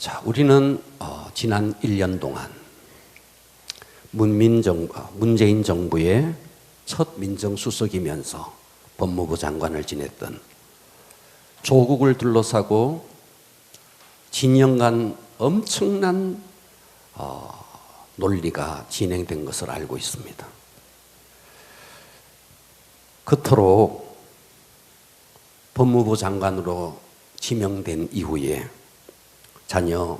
자, 우리는 지난 1년 동안 문재인 정부의 첫 민정수석이면서 법무부 장관을 지냈던 조국을 둘러싸고 진년간 엄청난 논리가 진행된 것을 알고 있습니다. 그토록 법무부 장관으로 지명된 이후에 자녀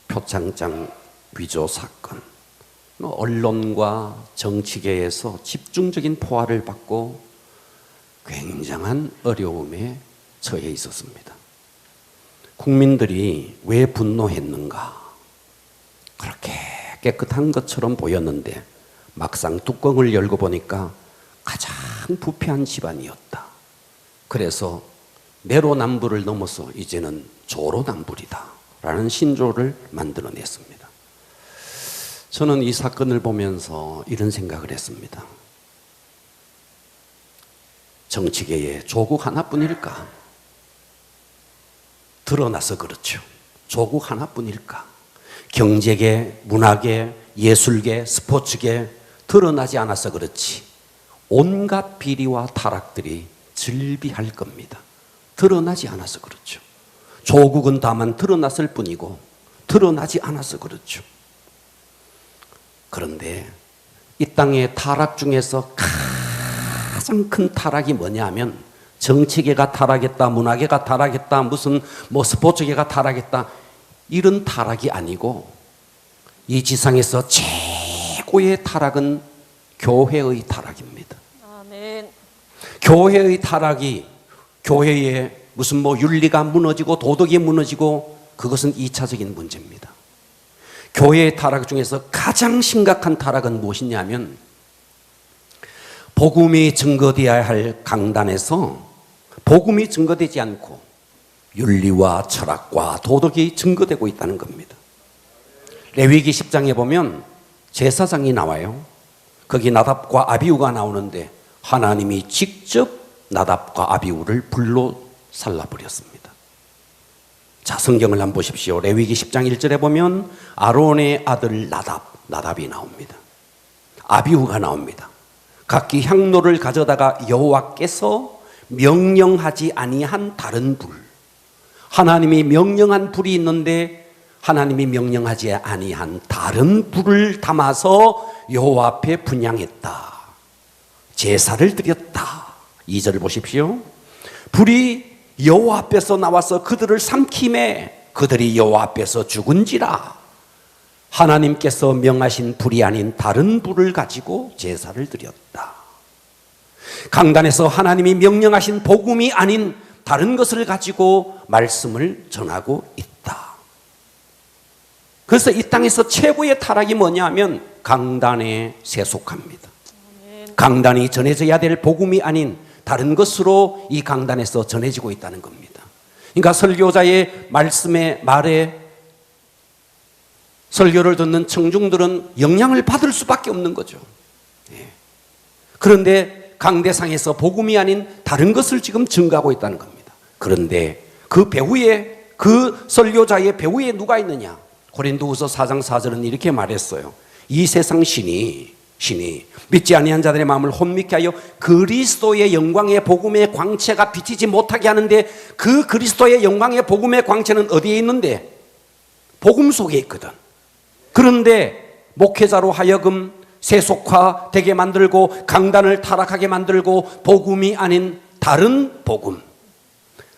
표창장 위조 사건, 언론과 정치계에서 집중적인 포화를 받고 굉장한 어려움에 처해 있었습니다. 국민들이 왜 분노했는가? 그렇게 깨끗한 것처럼 보였는데 막상 뚜껑을 열고 보니까 가장 부패한 집안이었다. 그래서 내로남불을 넘어서 이제는 조로남불이다 라는 신조를 만들어냈습니다. 저는 이 사건을 보면서 이런 생각을 했습니다. 정치계에 조국 하나뿐일까? 드러나서 그렇죠. 조국 하나뿐일까? 경제계, 문화계, 예술계, 스포츠계 드러나지 않아서 그렇지 온갖 비리와 타락들이 즐비할 겁니다. 드러나지 않아서 그렇죠. 조국은 다만 드러났을 뿐이고 드러나지 않아서 그렇죠. 그런데 이 땅의 타락 중에서 가장 큰 타락이 뭐냐면 정치계가 타락했다, 문화계가 타락했다, 무슨 스포츠계가 타락했다 이런 타락이 아니고 이 지상에서 최고의 타락은 교회의 타락입니다. 아멘. 교회의 타락이 교회의 무슨 윤리가 무너지고 도덕이 무너지고 그것은 2차적인 문제입니다. 교회의 타락 중에서 가장 심각한 타락은 무엇이냐면 복음이 증거되어야 할 강단에서 복음이 증거되지 않고 윤리와 철학과 도덕이 증거되고 있다는 겁니다. 레위기 10장에 보면 제사장이 나와요. 거기 나답과 아비후가 나오는데 하나님이 직접 나답과 아비후를 불로 살라버렸습니다. 자, 성경을 한번 보십시오. 레위기 10장 1절에 보면 아론의 아들 나답이 나옵니다. 아비후가 나옵니다. 각기 향로를 가져다가 여호와께서 명령하지 아니한 다른 불, 하나님이 명령한 불이 있는데 하나님이 명령하지 아니한 다른 불을 담아서 여호와 앞에 분향했다. 제사를 드렸다. 2절 보십시오. 불이 여호와 앞에서 나와서 그들을 삼킴에 그들이 여호와 앞에서 죽은지라. 하나님께서 명하신 불이 아닌 다른 불을 가지고 제사를 드렸다. 강단에서 하나님이 명령하신 복음이 아닌 다른 것을 가지고 말씀을 전하고 있다. 그래서 이 땅에서 최고의 타락이 뭐냐면 강단에 세속합니다. 강단이 전해져야 될 복음이 아닌 다른 것으로 이 강단에서 전해지고 있다는 겁니다. 그러니까 설교자의 말에 설교를 듣는 청중들은 영향을 받을 수밖에 없는 거죠. 그런데 강대상에서 복음이 아닌 다른 것을 지금 증거하고 있다는 겁니다. 그런데 그 설교자의 배후에 누가 있느냐? 고린도후서 4장 4절은 이렇게 말했어요. 이 세상 신이 믿지 아니한 자들의 마음을 혼미케 하여 그리스도의 영광의 복음의 광채가 비치지 못하게 하는데 그 그리스도의 영광의 복음의 광채는 어디에 있는데? 복음 속에 있거든. 그런데 목회자로 하여금 세속화되게 만들고 강단을 타락하게 만들고 복음이 아닌 다른 복음,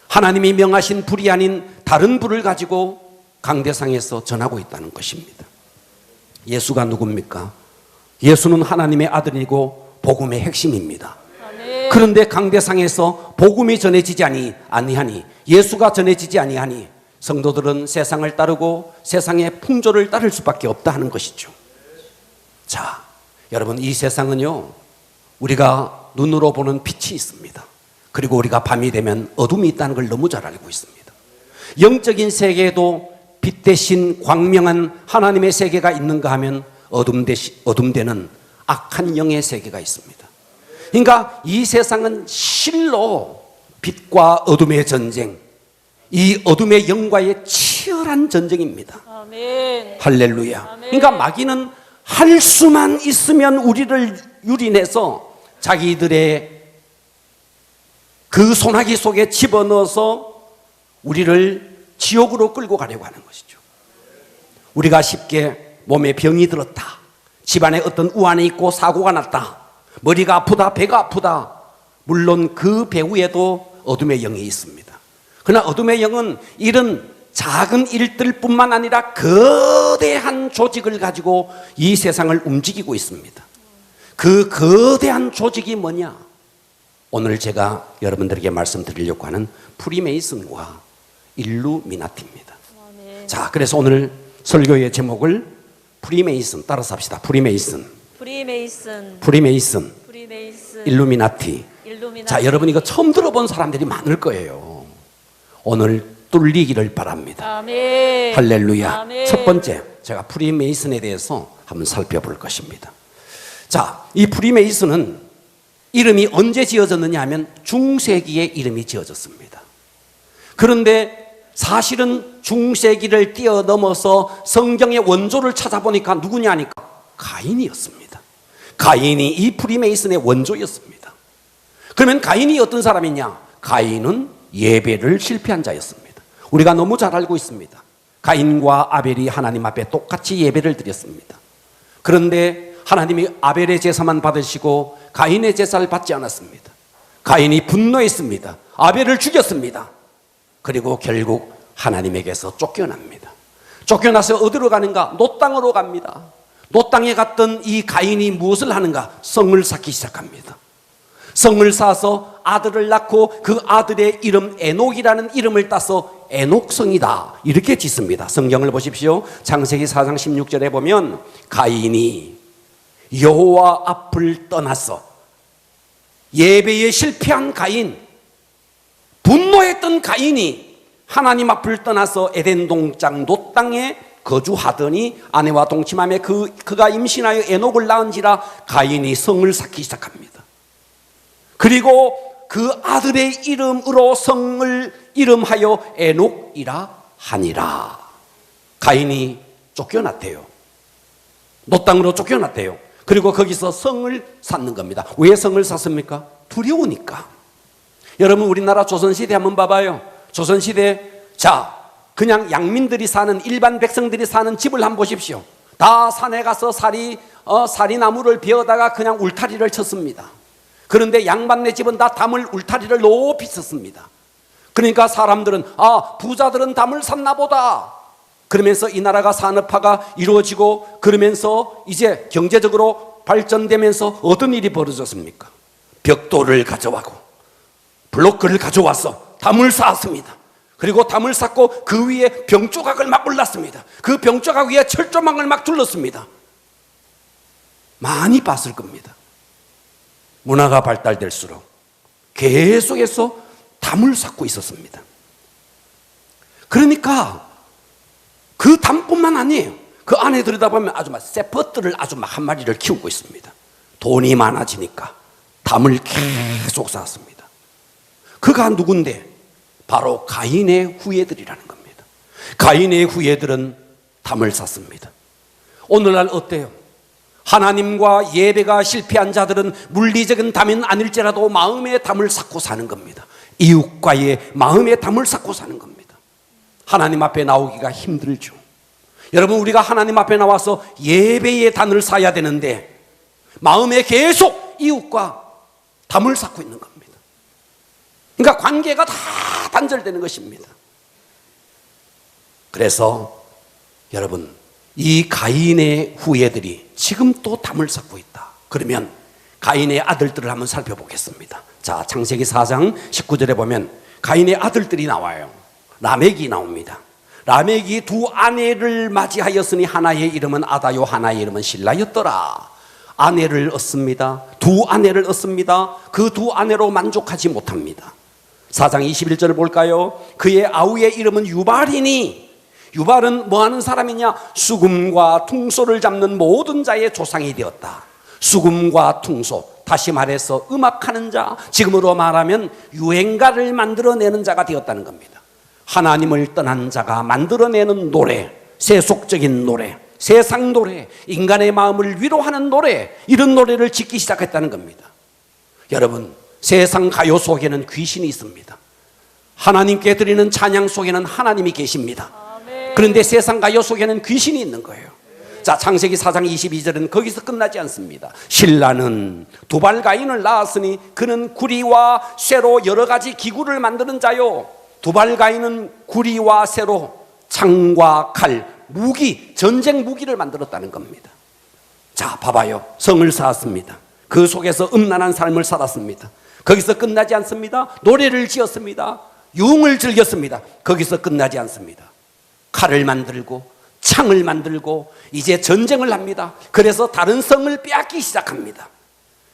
하나님이 명하신 불이 아닌 다른 불을 가지고 강대상에서 전하고 있다는 것입니다. 예수가 누굽니까? 예수는 하나님의 아들이고 복음의 핵심입니다. 그런데 강대상에서 복음이 전해지지 아니하니 예수가 전해지지 아니하니 성도들은 세상을 따르고 세상의 풍조를 따를 수밖에 없다 하는 것이죠. 자, 여러분, 이 세상은요 우리가 눈으로 보는 빛이 있습니다. 그리고 우리가 밤이 되면 어둠이 있다는 걸 너무 잘 알고 있습니다. 영적인 세계에도 빛 대신 광명한 하나님의 세계가 있는가 하면 어둠되는 악한 영의 세계가 있습니다. 그러니까 이 세상은 실로 빛과 어둠의 전쟁, 이 어둠의 영과의 치열한 전쟁입니다. 아멘. 할렐루야. 아멘. 그러니까 마귀는 할 수만 있으면 우리를 유린해서 자기들의 그 소나기 속에 집어넣어서 우리를 지옥으로 끌고 가려고 하는 것이죠. 우리가 쉽게 몸에 병이 들었다, 집안에 어떤 우환이 있고 사고가 났다, 머리가 아프다, 배가 아프다, 물론 그 배후에도 어둠의 영이 있습니다. 그러나 어둠의 영은 이런 작은 일들뿐만 아니라 거대한 조직을 가지고 이 세상을 움직이고 있습니다. 그 거대한 조직이 뭐냐? 오늘 제가 여러분들에게 말씀드리려고 하는 프리메이슨과 일루미나티입니다. 아멘. 자, 그래서 오늘 설교의 제목을 프리메이슨, 따라서 합시다. 프리메이슨, 프리메이슨, 프리메이슨, 프리메이슨, 일루미나티. 일루미나티. 자, 여러분 이거 처음 들어본 사람들이 많을 거예요. 오늘 뚫리기를 바랍니다. 아멘. 할렐루야. 아멘. 첫 번째, 제가 프리메이슨에 대해서 한번 살펴볼 것입니다. 자, 이 프리메이슨은 이름이 언제 지어졌느냐 하면 중세기에 이름이 지어졌습니다. 그런데 사실은 중세기를 뛰어넘어서 성경의 원조를 찾아보니까 누구냐 하니까 가인이었습니다. 가인이 이 프리메이슨의 원조였습니다. 그러면 가인이 어떤 사람이냐? 가인은 예배를 실패한 자였습니다. 우리가 너무 잘 알고 있습니다. 가인과 아벨이 하나님 앞에 똑같이 예배를 드렸습니다. 그런데 하나님이 아벨의 제사만 받으시고 가인의 제사를 받지 않았습니다. 가인이 분노했습니다. 아벨을 죽였습니다. 그리고 결국 하나님에게서 쫓겨납니다. 쫓겨나서 어디로 가는가? 노 땅으로 갑니다. 노 땅에 갔던 이 가인이 무엇을 하는가? 성을 쌓기 시작합니다. 성을 쌓아서 아들을 낳고 그 아들의 이름 에녹이라는 이름을 따서 에녹성이다 이렇게 짓습니다. 성경을 보십시오. 창세기 4장 16절에 보면 가인이 여호와 앞을 떠났어. 예배에 실패한 가인, 분노했던 가인이 하나님 앞을 떠나서 에덴 동장 노 땅에 거주하더니 아내와 동침하며 그가 임신하여 에녹을 낳은지라 가인이 성을 쌓기 시작합니다. 그리고 그 아들의 이름으로 성을 이름하여 에녹이라 하니라. 가인이 쫓겨났대요. 노 땅으로 쫓겨났대요. 그리고 거기서 성을 쌓는 겁니다. 왜 성을 쌓습니까? 두려우니까. 여러분 우리나라 조선시대 한번 봐봐요. 조선시대, 자, 그냥 양민들이 사는, 일반 백성들이 사는 집을 한번 보십시오. 다 산에 가서 사리나무를 베어다가 그냥 울타리를 쳤습니다. 그런데 양반네 집은 다 담을 울타리를 높이 쳤습니다. 그러니까 사람들은 부자들은 담을 샀나 보다. 그러면서 이 나라가 산업화가 이루어지고 그러면서 이제 경제적으로 발전되면서 어떤 일이 벌어졌습니까? 벽돌을 가져와고 블록을 가져와서 담을 쌓았습니다. 그리고 담을 쌓고 그 위에 병조각을 막 올랐습니다. 그 병조각 위에 철조망을 막 둘렀습니다. 많이 봤을 겁니다. 문화가 발달될수록 계속해서 담을 쌓고 있었습니다. 그러니까 그 담뿐만 아니에요. 그 안에 들여다보면 아주 막 세퍼들을 아주 막 한 마리를 키우고 있습니다. 돈이 많아지니까 담을 계속 쌓았습니다. 그가 누군데? 바로 가인의 후예들이라는 겁니다. 가인의 후예들은 담을 쌓습니다. 오늘날 어때요? 하나님과 예배가 실패한 자들은 물리적인 담은 아닐지라도 마음의 담을 쌓고 사는 겁니다. 이웃과의 마음의 담을 쌓고 사는 겁니다. 하나님 앞에 나오기가 힘들죠. 여러분 우리가 하나님 앞에 나와서 예배의 단을 쌓아야 되는데 마음에 계속 이웃과 담을 쌓고 있는 겁니다. 그러니까 관계가 다 단절되는 것입니다. 그래서 여러분 이 가인의 후예들이 지금 또 담을 쌓고 있다. 그러면 가인의 아들들을 한번 살펴보겠습니다. 자, 창세기 4장 19절에 보면 가인의 아들들이 나와요. 라멕이 나옵니다. 라멕이 두 아내를 맞이하였으니 하나의 이름은 아다요 하나의 이름은 실라였더라. 아내를 얻습니다. 두 아내를 얻습니다. 그 두 아내로 만족하지 못합니다. 4장 21절을 볼까요? 그의 아우의 이름은 유발이니, 유발은 뭐하는 사람이냐? 수금과 퉁소를 잡는 모든 자의 조상이 되었다. 수금과 퉁소, 다시 말해서 음악하는 자, 지금으로 말하면 유행가를 만들어내는 자가 되었다는 겁니다. 하나님을 떠난 자가 만들어내는 노래, 세속적인 노래, 세상 노래, 인간의 마음을 위로하는 노래, 이런 노래를 짓기 시작했다는 겁니다. 여러분, 세상 가요 속에는 귀신이 있습니다. 하나님께 드리는 찬양 속에는 하나님이 계십니다. 그런데 세상 가요 속에는 귀신이 있는 거예요. 자, 창세기 4장 22절은 거기서 끝나지 않습니다. 신라는 두발 가인을 낳았으니 그는 구리와 쇠로 여러 가지 기구를 만드는 자요. 두발 가인은 구리와 쇠로 창과 칼, 무기, 전쟁 무기를 만들었다는 겁니다. 자, 봐봐요. 성을 쌓았습니다. 그 속에서 음란한 삶을 살았습니다. 거기서 끝나지 않습니다. 노래를 지었습니다. 유흥을 즐겼습니다. 거기서 끝나지 않습니다. 칼을 만들고 창을 만들고 이제 전쟁을 합니다. 그래서 다른 성을 빼앗기 시작합니다.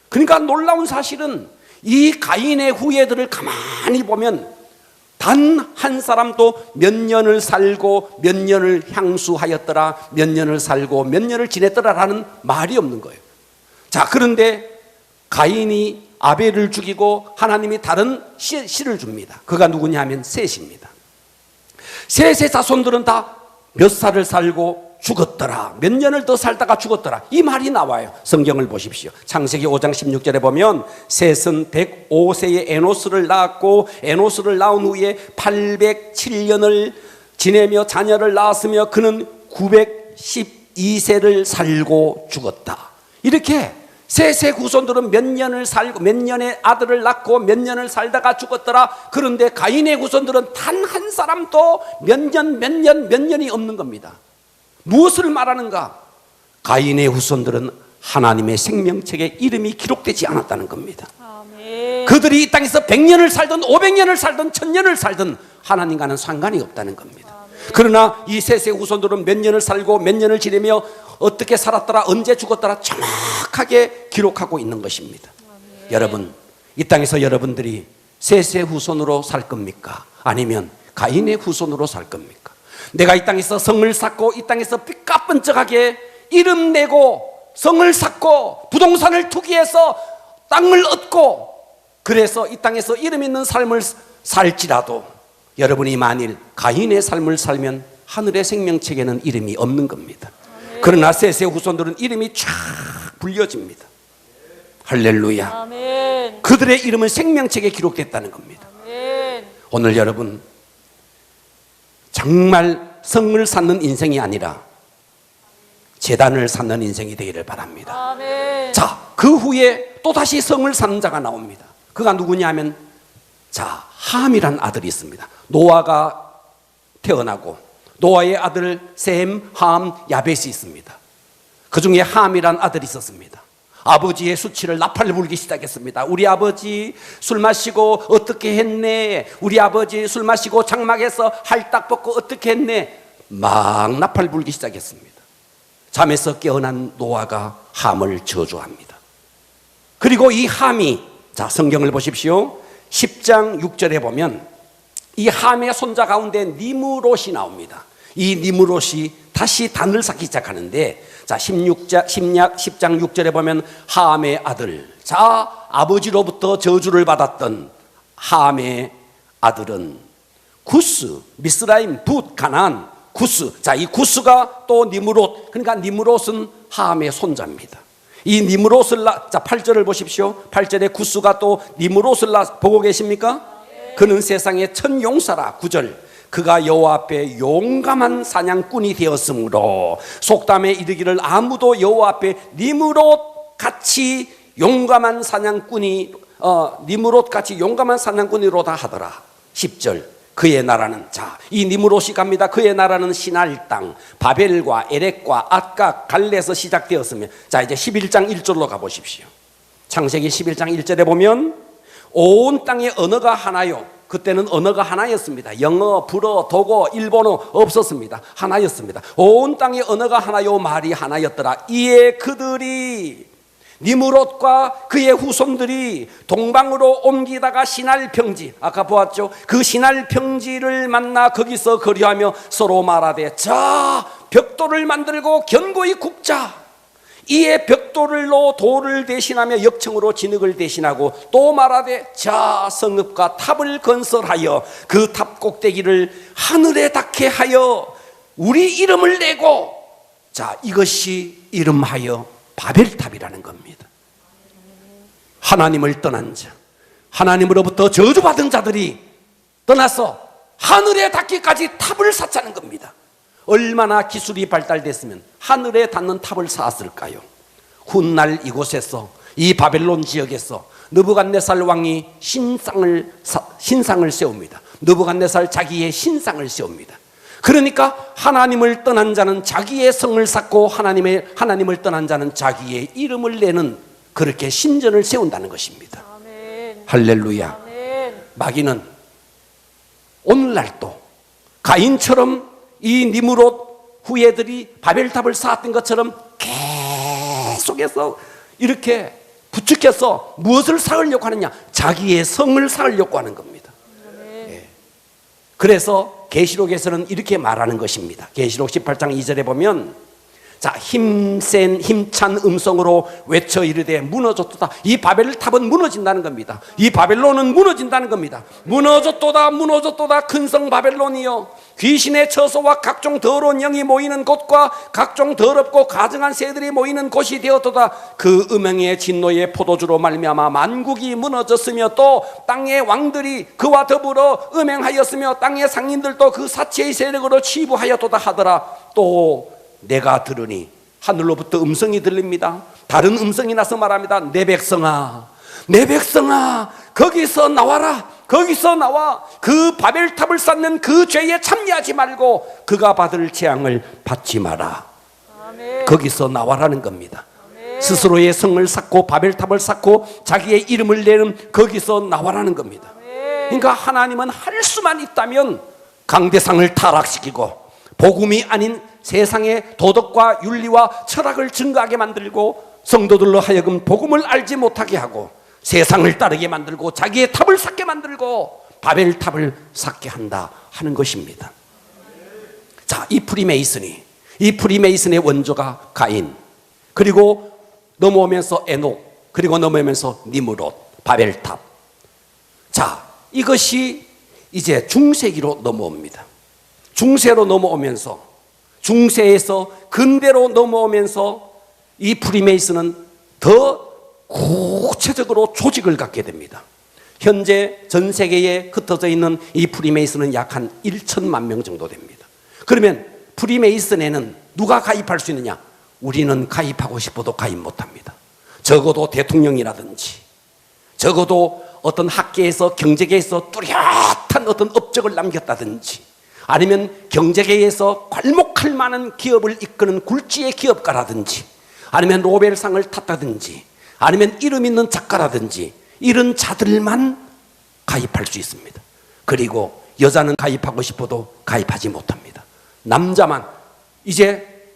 그러니까 놀라운 사실은 이 가인의 후예들을 가만히 보면 단 한 사람도 몇 년을 살고 몇 년을 향수하였더라, 몇 년을 살고 몇 년을 지냈더라라는 말이 없는 거예요. 자, 그런데 가인이 아벨을 죽이고 하나님이 다른 씨를 줍니다. 그가 누구냐 하면 셋입니다. 셋의 자손들은 다 몇 살을 살고 죽었더라, 몇 년을 더 살다가 죽었더라, 이 말이 나와요. 성경을 보십시오. 창세기 5장 16절에 보면 셋은 105세에 에노스를 낳았고 에노스를 낳은 후에 807년을 지내며 자녀를 낳았으며 그는 912세를 살고 죽었다. 이렇게 셋의 후손들은 몇 년을 살고 몇 년의 아들을 낳고 몇 년을 살다가 죽었더라. 그런데 가인의 후손들은 단 한 사람도 몇 년이 없는 겁니다. 무엇을 말하는가? 가인의 후손들은 하나님의 생명책에 이름이 기록되지 않았다는 겁니다. 아멘. 그들이 이 땅에서 100년을 살든 500년을 살든 1000년을 살든 하나님과는 상관이 없다는 겁니다. 그러나 이 셋의 후손들은 몇 년을 살고 몇 년을 지내며 어떻게 살았더라, 언제 죽었더라 정확하게 기록하고 있는 것입니다. 여러분, 이 땅에서 여러분들이 셋의 후손으로 살 겁니까? 아니면 가인의 후손으로 살 겁니까? 내가 이 땅에서 성을 쌓고 이 땅에서 삐까뻔쩍하게 이름 내고 성을 쌓고 부동산을 투기해서 땅을 얻고 그래서 이 땅에서 이름 있는 삶을 살지라도 여러분이 만일 가인의 삶을 살면 하늘의 생명책에는 이름이 없는 겁니다. 그러나 셋의 후손들은 이름이 쫙 불려집니다. 할렐루야. 아멘. 그들의 이름은 생명책에 기록됐다는 겁니다. 아멘. 오늘 여러분 정말 성을 쌓는 인생이 아니라 제단을 쌓는 인생이 되기를 바랍니다. 아멘. 자, 그 후에 또다시 성을 쌓는 자가 나옵니다. 그가 누구냐 하면 자, 함이란 아들이 있습니다. 노아가 태어나고 노아의 아들 셈, 함, 야벳이 있습니다. 그 중에 함이란 아들이 있었습니다. 아버지의 수치를 나팔 불기 시작했습니다. 우리 아버지 술 마시고 어떻게 했네, 우리 아버지 술 마시고 장막에서 할딱 벗고 어떻게 했네, 막 나팔 불기 시작했습니다. 잠에서 깨어난 노아가 함을 저주합니다. 그리고 이 함이, 자, 성경을 보십시오. 10장 6절에 보면 이 함의 손자 가운데 니므롯이 나옵니다. 이 니므롯이 다시 단을 쌓기 시작하는데, 자, 10장 6절에 보면 함의 아들, 자, 아버지로부터 저주를 받았던 함의 아들은 구스, 미스라임, 붓, 가나안, 구스. 자, 이 구스가 또 니므롯, 그러니까 니므롯은 함의 손자입니다. 이 니므롯을 자, 8절을 보십시오. 8절에 구스가 또 니므롯을 보고 계십니까? 그는 세상의 첫 용사라. 9절, 그가 여호와 앞에 용감한 사냥꾼이 되었으므로 속담에 이르기를 아무도 여호와 앞에 니므롯 같이 용감한 사냥꾼이 니므롯 같이 용감한 사냥꾼이로다 하더라. 10절, 그의 나라는, 자, 이 니므롯이 갑니다. 그의 나라는 시날 땅 바벨과 에렉과 앗각 갈레에서 시작되었으며, 자, 이제 11장 1절로 가보십시오. 창세기 11장 1절에 보면 온 땅의 언어가 하나요. 그때는 언어가 하나였습니다. 영어, 불어, 독어, 일본어 없었습니다. 하나였습니다. 온 땅의 언어가 하나요, 말이 하나였더라. 이에 그들이, 니므롯과 그의 후손들이 동방으로 옮기다가 시날 평지, 아까 보았죠? 그 시날 평지를 만나 거기서 거류하며 서로 말하되, 자, 벽돌을 만들고 견고히 굽자. 이에 벽돌로 돌을 대신하며 역청으로 진흙을 대신하고 또 말하되 자 성읍과 탑을 건설하여 그 탑 꼭대기를 하늘에 닿게 하여 우리 이름을 내고, 자 이것이 이름하여 바벨탑이라는 겁니다. 하나님을 떠난 자, 하나님으로부터 저주받은 자들이 떠나서 하늘에 닿기까지 탑을 쌓자는 겁니다. 얼마나 기술이 발달됐으면 하늘에 닿는 탑을 쌓았을까요? 훗날 이곳에서, 이 바벨론 지역에서 느부갓네살 왕이 신상을 세웁니다. 느부갓네살 자기의 신상을 세웁니다. 그러니까 하나님을 떠난 자는 자기의 성을 쌓고 하나님을 떠난 자는 자기의 이름을 내는, 그렇게 신전을 세운다는 것입니다. 아멘. 할렐루야. 아멘. 마귀는 오늘날도 가인처럼 이 니므롯 후예들이 바벨탑을 쌓았던 것처럼 계속해서 이렇게 부추겨서 무엇을 쌓으려고 하느냐? 자기의 성을 쌓으려고 하는 겁니다. 예. 그래서 계시록에서는 이렇게 말하는 것입니다. 계시록 18장 2절에 보면, 자 힘찬 음성으로 외쳐 이르되 무너졌도다. 이 바벨탑은 무너진다는 겁니다. 이 바벨론은 무너진다는 겁니다. 무너졌도다, 무너졌도다. 큰 성 바벨론이여, 귀신의 처소와 각종 더러운 영이 모이는 곳과 각종 더럽고 가증한 새들이 모이는 곳이 되었도다. 그 음행의 진노의 포도주로 말미암아 만국이 무너졌으며 또 땅의 왕들이 그와 더불어 음행하였으며 땅의 상인들도 그 사체의 세력으로 치부하였도다 하더라. 또 내가 들으니 하늘로부터 음성이 들립니다. 다른 음성이 나서 말합니다. 내 백성아, 내 백성아, 거기서 나와라. 거기서 나와. 그 바벨탑을 쌓는 그 죄에 참여하지 말고 그가 받을 재앙을 받지 마라. 아멘. 거기서 나와라는 겁니다. 아멘. 스스로의 성을 쌓고 바벨탑을 쌓고 자기의 이름을 내는, 거기서 나와라는 겁니다. 아멘. 그러니까 하나님은 할 수만 있다면 강대상을 타락시키고 복음이 아닌 세상의 도덕과 윤리와 철학을 증가하게 만들고 성도들로 하여금 복음을 알지 못하게 하고 세상을 따르게 만들고 자기의 탑을 쌓게 만들고 바벨탑을 쌓게 한다 하는 것입니다. 자, 이 프리메이슨의 원조가 가인, 그리고 넘어오면서 에녹, 그리고 넘어오면서 니므롯, 바벨탑. 자, 이것이 이제 중세기로 넘어옵니다. 중세로 넘어오면서, 중세에서 근대로 넘어오면서 이 프리메이슨은 더 구체적으로 조직을 갖게 됩니다. 현재 전 세계에 흩어져 있는 이 프리메이슨은 약 한 1천만 명 정도 됩니다. 그러면 프리메이슨에는 누가 가입할 수 있느냐? 우리는 가입하고 싶어도 가입 못합니다. 적어도 대통령이라든지, 적어도 어떤 학계에서, 경제계에서 뚜렷한 어떤 업적을 남겼다든지, 아니면 경제계에서 괄목할 만한 기업을 이끄는 굴지의 기업가라든지, 아니면 노벨상을 탔다든지, 아니면 이름 있는 작가라든지, 이런 자들만 가입할 수 있습니다. 그리고 여자는 가입하고 싶어도 가입하지 못합니다. 남자만, 이제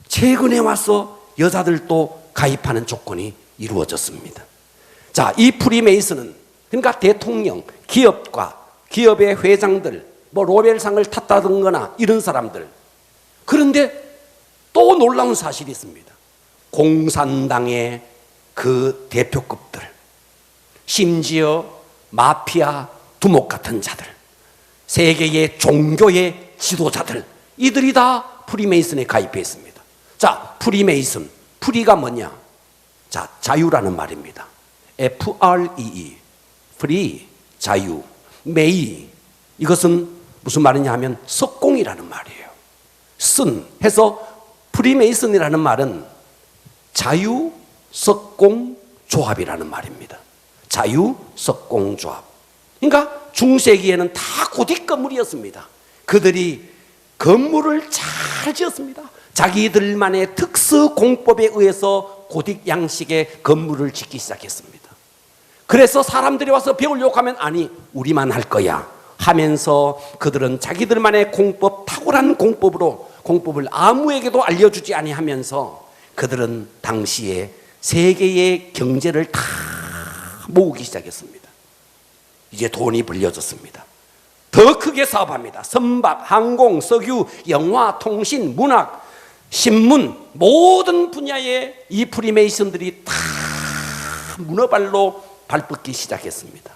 최근에 와서 여자들도 가입하는 조건이 이루어졌습니다. 자, 이 프리메이슨은, 그러니까 대통령, 기업가, 기업의 회장들, 뭐 노벨상을 탔다든거나 이런 사람들. 그런데 또 놀라운 사실이 있습니다. 공산당의 그 대표급들, 심지어 마피아 두목 같은 자들, 세계의 종교의 지도자들, 이들이 다 프리메이슨에 가입해 있습니다. 자, 프리메이슨, 프리가 뭐냐? 자, 자유라는 말입니다. FREE, 프리, 자유. 메이, 이것은 무슨 말이냐 하면 석공이라는 말이에요. 쓴 해서 프리메이슨이라는 말은 자유 석공 조합이라는 말입니다. 자유 석공 조합. 그러니까 중세기에는 다 고딕 건물이었습니다. 그들이 건물을 잘 지었습니다. 자기들만의 특수 공법에 의해서 고딕 양식의 건물을 짓기 시작했습니다. 그래서 사람들이 와서 배우려고 하면 아니, 우리만 할 거야 하면서 그들은 자기들만의 공법, 탁월한 공법으로 공법을 아무에게도 알려주지 아니하면서 그들은 당시에 세계의 경제를 다 모으기 시작했습니다. 이제 돈이 불려졌습니다. 더 크게 사업합니다. 선박, 항공, 석유, 영화, 통신, 문학, 신문, 모든 분야에 이 프리메이슨들이 다 문어발로 발뻗기 시작했습니다.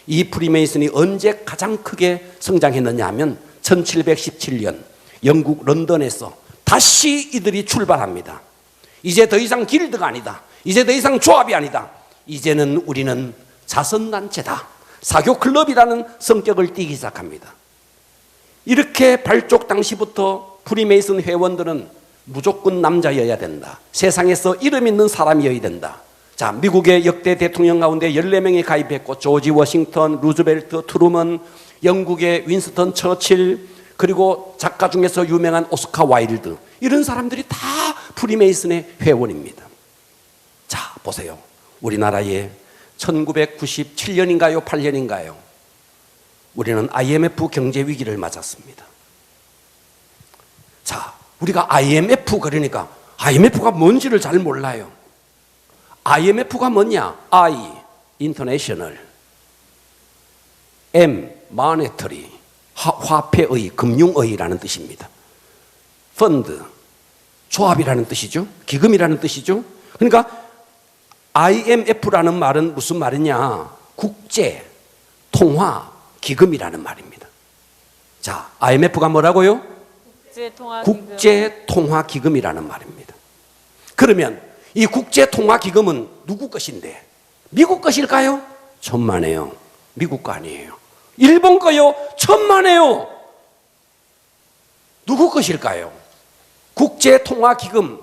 이 프리메이슨이 언제 가장 크게 성장했느냐 하면 1717년 영국 런던에서 다시 이들이 출발합니다. 이제 더 이상 길드가 아니다. 이제 더 이상 조합이 아니다. 이제는 우리는 자선단체다. 사교클럽이라는 성격을 띠기 시작합니다. 이렇게 발족 당시부터 프리메이슨 회원들은 무조건 남자여야 된다. 세상에서 이름 있는 사람이어야 된다. 자, 미국의 역대 대통령 가운데 14명이 가입했고 조지 워싱턴, 루즈벨트, 트루먼, 영국의 윈스턴 처칠, 그리고 작가 중에서 유명한 오스카 와일드, 이런 사람들이 다 프리메이슨의 회원입니다. 자, 보세요. 우리나라에 1997년인가요? 8년인가요? 우리는 IMF 경제 위기를 맞았습니다. 자, 우리가 IMF 그러니까 IMF가 뭔지를 잘 몰라요. IMF가 뭐냐? I, International, M, Monetary, 화폐의, 금융의라는 뜻입니다. 펀드, 조합이라는 뜻이죠. 기금이라는 뜻이죠. 그러니까 IMF라는 말은 무슨 말이냐? 국제 통화 기금이라는 말입니다. 자, IMF가 뭐라고요? 국제 통화 기금이라는 말입니다. 그러면 이 국제 통화 기금은 누구 것인데? 미국 것일까요? 천만에요. 미국 거 아니에요. 일본 거요? 천만에요. 누구 것일까요? 국제 통화 기금,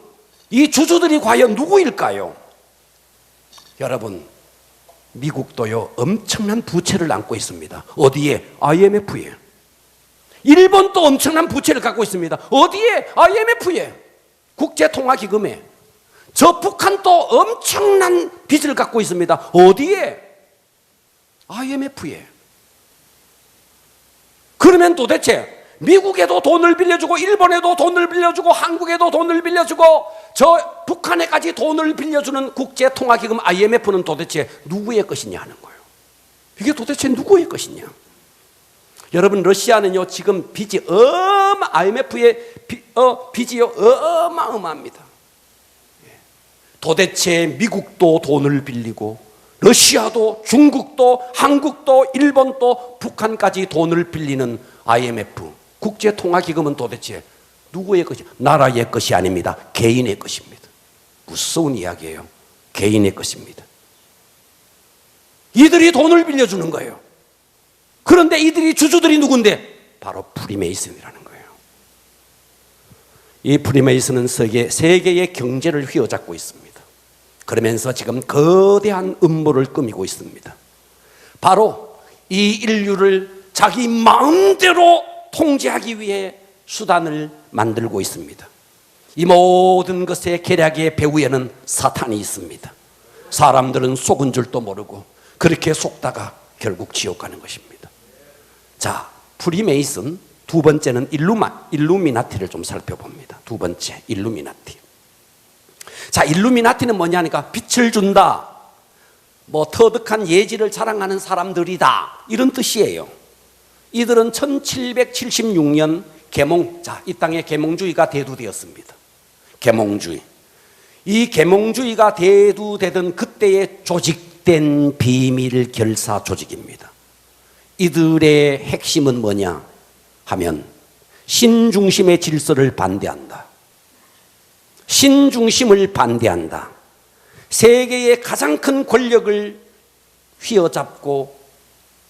이 주주들이 과연 누구일까요? 여러분, 미국도요 엄청난 부채를 안고 있습니다. 어디에? IMF에. 일본도 엄청난 부채를 갖고 있습니다. 어디에? IMF에. 국제통화기금에. 저 북한도 엄청난 빚을 갖고 있습니다. 어디에? IMF에. 그러면 도대체 미국에도 돈을 빌려주고 일본에도 돈을 빌려주고 한국에도 돈을 빌려주고 저 북한에까지 돈을 빌려주는 국제통화기금 IMF는 도대체 누구의 것이냐 하는 거예요. 이게 도대체 누구의 것이냐. 여러분, 러시아는요 지금 빚이 IMF의 빚이요 어마어마합니다. 도대체 미국도 돈을 빌리고 러시아도 중국도 한국도 일본도 북한까지 돈을 빌리는 IMF 국제통화기금은 도대체 누구의 것이? 나라의 것이 아닙니다. 개인의 것입니다. 무서운 이야기예요. 개인의 것입니다. 이들이 돈을 빌려주는 거예요. 그런데 이들이 주주들이 누군데? 바로 프리메이슨이라는 거예요. 이 프리메이슨은 세계의 경제를 휘어잡고 있습니다. 그러면서 지금 거대한 음모를 꾸미고 있습니다. 바로 이 인류를 자기 마음대로 통제하기 위해 수단을 만들고 있습니다. 이 모든 것의 계략의 배후에는 사탄이 있습니다. 사람들은 속은 줄도 모르고 그렇게 속다가 결국 지옥 가는 것입니다. 자, 프리메이슨 두 번째는 일루미나티를 좀 살펴봅니다. 두 번째, 일루미나티. 자, 일루미나티는 뭐냐니까 빛을 준다, 뭐 터득한 예지를 자랑하는 사람들이다, 이런 뜻이에요. 이들은 1776년 이 땅에 계몽주의가 대두되었습니다. 계몽주의. 이 계몽주의가 대두되던 그때의 조직된 비밀 결사 조직입니다. 이들의 핵심은 뭐냐 하면 신중심의 질서를 반대한다. 신중심을 반대한다. 세계의 가장 큰 권력을 휘어잡고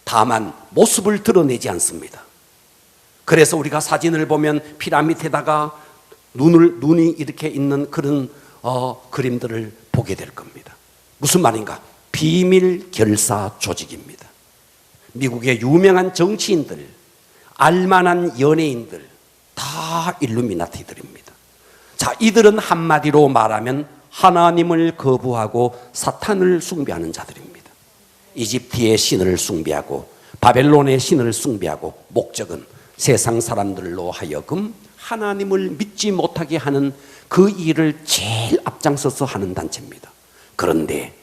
다만 모습을 드러내지 않습니다. 그래서 우리가 사진을 보면 피라미드에다가 눈이 이렇게 있는 그런 그림들을 보게 될 겁니다. 무슨 말인가? 비밀 결사 조직입니다. 미국의 유명한 정치인들, 알만한 연예인들 다 일루미나티들입니다. 자, 이들은 한마디로 말하면 하나님을 거부하고 사탄을 숭배하는 자들입니다. 이집트의 신을 숭배하고 바벨론의 신을 숭배하고, 목적은 세상 사람들로 하여금 하나님을 믿지 못하게 하는 그 일을 제일 앞장서서 하는 단체입니다. 그런데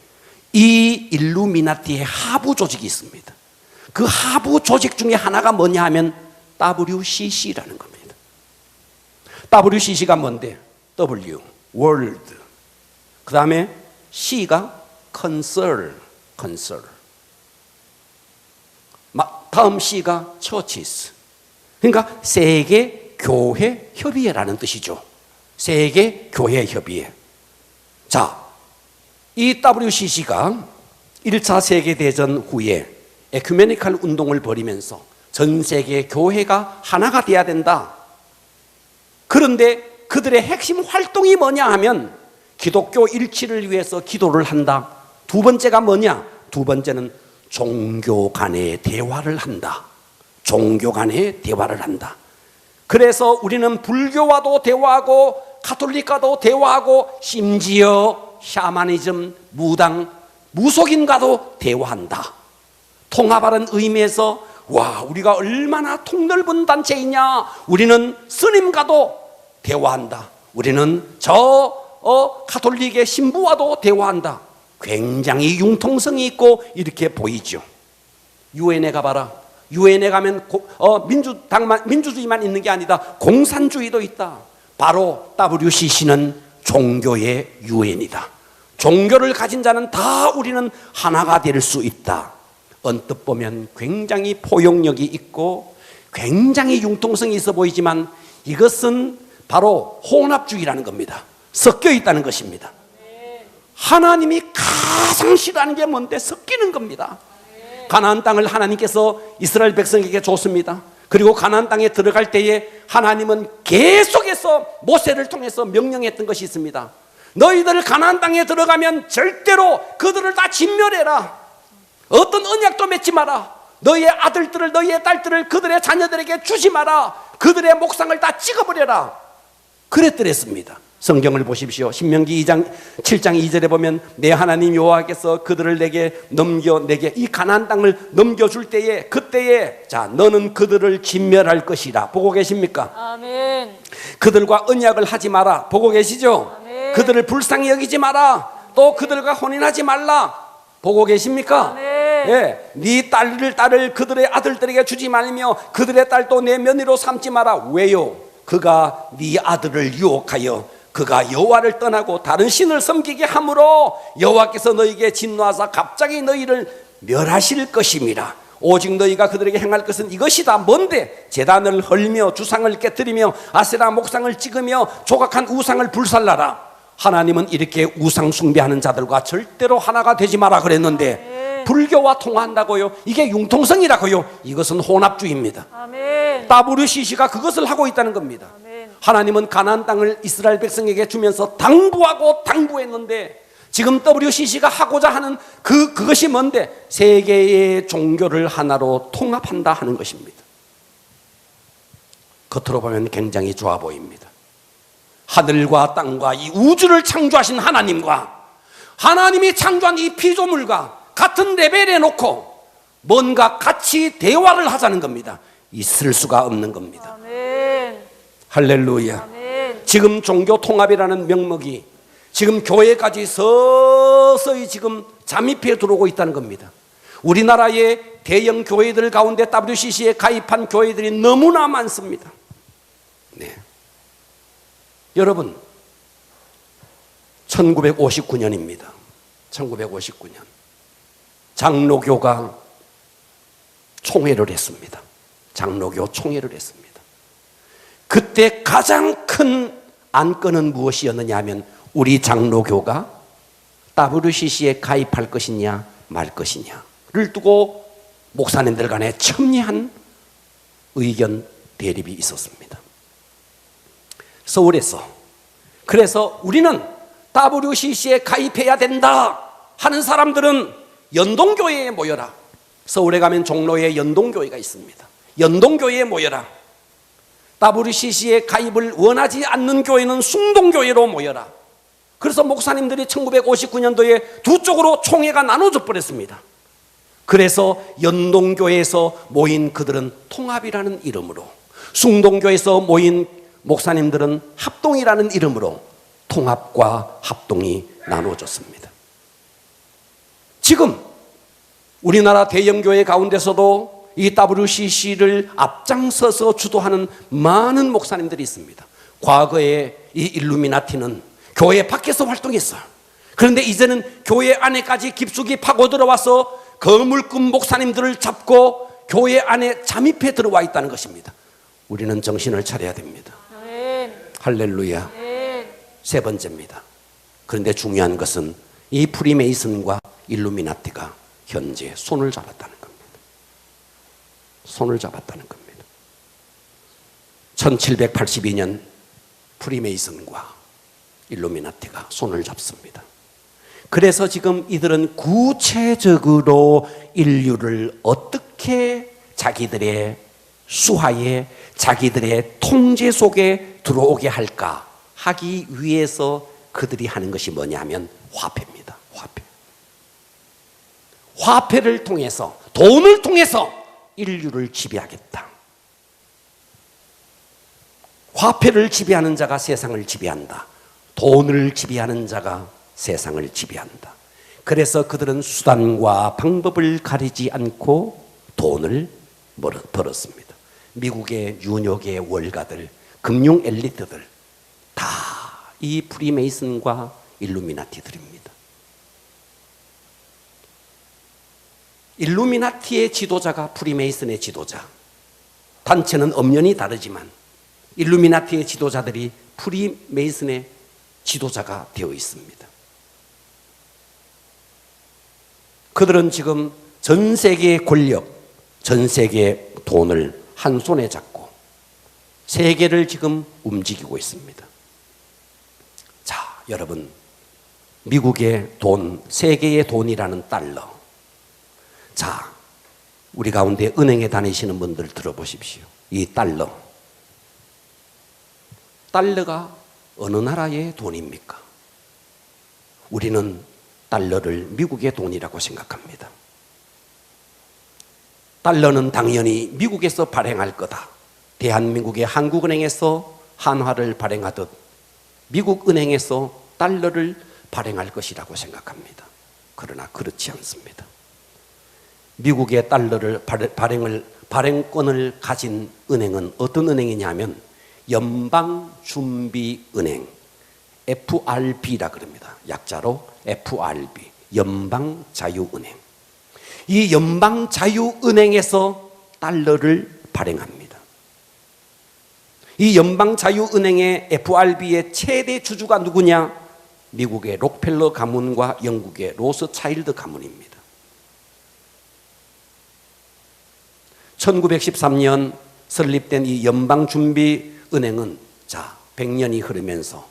이 일루미나티의 하부 조직이 있습니다. 그 하부 조직 중에 하나가 뭐냐 하면 WCC라는 겁니다. WCC가 뭔데? W, world. 그 다음에 C가 concern. 다음 C가 churches. 그러니까 세계 교회 협의회라는 뜻이죠. 세계 교회 협의회. 자, 이 WCC가 1차 세계대전 후에 에큐메니칼 운동을 벌이면서 전 세계 교회가 하나가 돼야 된다. 그런데 그들의 핵심 활동이 뭐냐 하면 기독교 일치를 위해서 기도를 한다. 두 번째가 뭐냐? 두 번째는 종교 간의 대화를 한다. 종교 간의 대화를 한다. 그래서 우리는 불교와도 대화하고 가톨릭과도 대화하고 심지어 샤머니즘, 무당, 무속인과도 대화한다. 통합하는 의미에서 와, 우리가 얼마나 통넓은 단체이냐. 우리는 스님과도 대화한다. 우리는 가톨릭의 신부와도 대화한다. 굉장히 융통성이 있고 이렇게 보이죠. 유엔에 가봐라. 유엔에 가면 민주주의만 있는 게 아니다. 공산주의도 있다. 바로 WCC는 종교의 유엔이다. 종교를 가진 자는 다 우리는 하나가 될 수 있다. 언뜻 보면 굉장히 포용력이 있고 굉장히 융통성이 있어 보이지만 이것은 바로 혼합주의라는 겁니다. 섞여 있다는 것입니다. 하나님이 가장 싫어하는 게 뭔데? 섞이는 겁니다. 가나안 땅을 하나님께서 이스라엘 백성에게 줬습니다. 그리고 가나안 땅에 들어갈 때에 하나님은 계속해서 모세를 통해서 명령했던 것이 있습니다. 너희들 가나안 땅에 들어가면 절대로 그들을 다 진멸해라. 어떤 언약도 맺지 마라. 너희의 아들들을 너희의 딸들을 그들의 자녀들에게 주지 마라. 그들의 목상을 다 찍어버려라. 그랬더랬습니다. 성경을 보십시오. 신명기 7장 2절에 보면 내 하나님 여호와께서 그들을 내게 이 가나안 땅을 넘겨줄 때에 그때에 자 너는 그들을 진멸할 것이라. 보고 계십니까? 아멘. 그들과 언약을 하지 마라. 보고 계시죠? 아멘. 그들을 불쌍히 여기지 마라. 또 그들과 혼인하지 말라. 보고 계십니까? 아멘. 예, 네 딸을 그들의 아들들에게 주지 말며 그들의 딸도 내 며느리로 삼지 마라. 왜요? 그가 네 아들을 유혹하여 그가 여호와를 떠나고 다른 신을 섬기게 함으로 여호와께서 너희에게 진노하사 갑자기 너희를 멸하실 것임이라. 오직 너희가 그들에게 행할 것은 이것이다. 뭔데? 제단을 헐며 주상을 깨뜨리며 아세라 목상을 찍으며 조각한 우상을 불살라라. 하나님은 이렇게 우상 숭배하는 자들과 절대로 하나가 되지 마라 그랬는데 불교와 통한다고요? 이게 융통성이라고요? 이것은 혼합주의입니다. 아멘. WCC가 그것을 하고 있다는 겁니다. 아멘. 하나님은 가나안 땅을 이스라엘 백성에게 주면서 당부했는데 지금 WCC가 하고자 하는 그것이 뭔데? 세계의 종교를 하나로 통합한다 하는 것입니다. 겉으로 보면 굉장히 좋아 보입니다. 하늘과 땅과 이 우주를 창조하신 하나님과 하나님이 창조한 이 피조물과 같은 레벨에 놓고 뭔가 같이 대화를 하자는 겁니다. 있을 수가 없는 겁니다. 아멘. 할렐루야. 아멘. 지금 종교 통합이라는 명목이 지금 교회까지 서서히 지금 잠입해 들어오고 있다는 겁니다. 우리나라의 대형 교회들 가운데 WCC에 가입한 교회들이 너무나 많습니다. 네. 여러분, 1959년입니다. 1959년. 장로교가 총회를 했습니다. 장로교 총회를 했습니다. 그때 가장 큰 안건은 무엇이었느냐 하면 우리 장로교가 WCC에 가입할 것이냐 말 것이냐를 두고 목사님들 간에 첨예한 의견 대립이 있었습니다. 서울에서 그래서 우리는 WCC에 가입해야 된다 하는 사람들은 연동교회에 모여라. 서울에 가면 종로에 연동교회가 있습니다. 연동교회에 모여라. WCC에 가입을 원하지 않는 교회는 숭동교회로 모여라. 그래서 목사님들이 1959년도에 두 쪽으로 총회가 나눠져 버렸습니다. 그래서 연동교회에서 모인 그들은 통합이라는 이름으로, 숭동교회에서 모인 목사님들은 합동이라는 이름으로 통합과 합동이 나누어졌습니다. 지금 우리나라 대형교회 가운데서도 이 WCC를 앞장서서 주도하는 많은 목사님들이 있습니다. 과거에 이 일루미나티는 교회 밖에서 활동했어요. 그런데 이제는 교회 안에까지 깊숙이 파고 들어와서 거물급 목사님들을 잡고 교회 안에 잠입해 들어와 있다는 것입니다. 우리는 정신을 차려야 됩니다. 아멘. 할렐루야. 아멘. 세 번째입니다. 그런데 중요한 것은 이 프리메이슨과 일루미나티가 현재 손을 잡았다는 겁니다. 손을 잡았다는 겁니다. 1782년 프리메이슨과 일루미나티가 손을 잡습니다. 그래서 지금 이들은 구체적으로 인류를 어떻게 자기들의 수하에, 자기들의 통제 속에 들어오게 할까 하기 위해서 그들이 하는 것이 뭐냐면 화폐입니다. 화폐. 화폐를 통해서, 돈을 통해서 인류를 지배하겠다. 화폐를 지배하는 자가 세상을 지배한다. 돈을 지배하는 자가 세상을 지배한다. 그래서 그들은 수단과 방법을 가리지 않고 돈을 벌었습니다. 미국의 뉴욕의 월가들, 금융 엘리트들 다 이 프리메이슨과 일루미나티들입니다. 일루미나티의 지도자가 프리메이슨의 지도자. 단체는 엄연히 다르지만 일루미나티의 지도자들이 프리메이슨의 지도자가 되어 있습니다. 그들은 지금 전 세계의 권력, 전 세계의 돈을 한 손에 잡고 세계를 지금 움직이고 있습니다. 자, 여러분, 미국의 돈, 세계의 돈이라는 달러. 자, 우리 가운데 은행에 다니시는 분들 들어보십시오. 이 달러가 어느 나라의 돈입니까? 우리는 달러를 미국의 돈이라고 생각합니다. 달러는 당연히 미국에서 발행할 거다. 대한민국의 한국은행에서 한화를 발행하듯 미국 은행에서 달러를 발행할 것이라고 생각합니다. 그러나 그렇지 않습니다. 미국의 달러를 발행권을 가진 은행은 어떤 은행이냐면 연방준비은행, FRB라 그럽니다. 약자로 FRB, 연방자유은행. 이 연방자유은행에서 달러를 발행합니다. 이 연방자유은행의 FRB의 최대 주주가 누구냐? 미국의 록펠러 가문과 영국의 로스차일드 가문입니다. 1913년 설립된 이 연방준비은행은 100년이 흐르면서